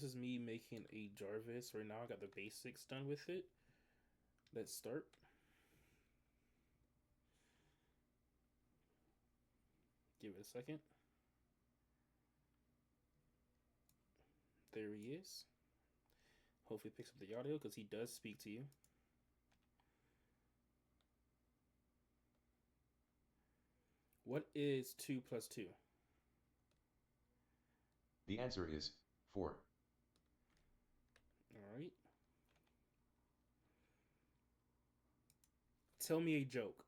this is me making a Jarvis. Right now I got the basics done with it. Let's start. Give it a second. There he is. Hopefully it picks up the audio because he does speak to you. What is 2 plus 2? The answer is 4. All right. Tell me a joke.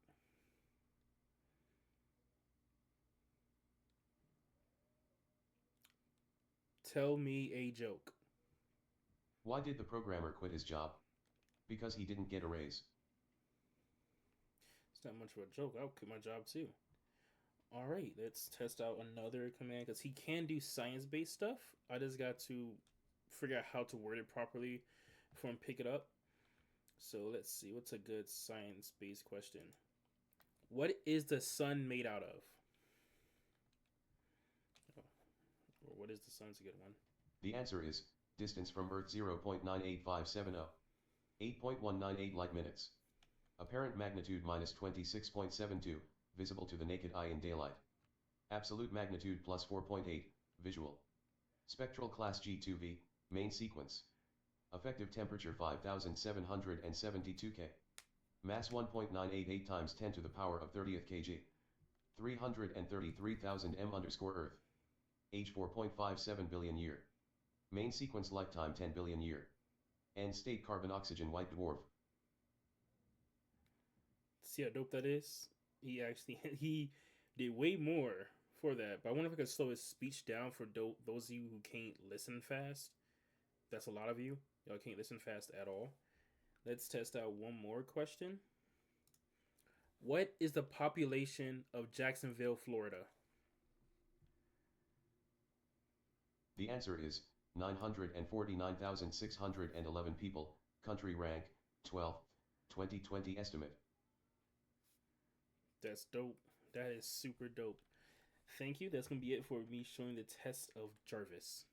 Tell me a joke. Why did the programmer quit his job? Because he didn't get a raise. It's not much of a joke. I'll quit my job too. All right, let's test out another command because he can do science-based stuff. I just got to figure out how to word it properly before I pick it up. So let's see. What's a good science-based question? What is the sun made out of? Oh, or what is the sun's a good one? The answer is distance from Earth 0.98570. 8.198 light minutes. Apparent magnitude minus 26.72, visible to the naked eye in daylight. Absolute magnitude plus 4.8, visual. Spectral class G2V, main sequence. Effective temperature 5772 K. Mass 1.988 times 10 to the power of 30th kg. 333,000 m_Earth. Age 4.57 billion year. Main sequence lifetime 10 billion year. End state carbon oxygen white dwarf. See how dope that is? He did way more for that. But I wonder if I could slow his speech down for those of you who can't listen fast. That's a lot of you. Y'all can't listen fast at all. Let's test out one more question. What is the population of Jacksonville, Florida? The answer is 949,611 people, country rank 12th, 2020 estimate. That's dope. That is super dope. Thank you. That's going to be it for me showing the test of Jarvis.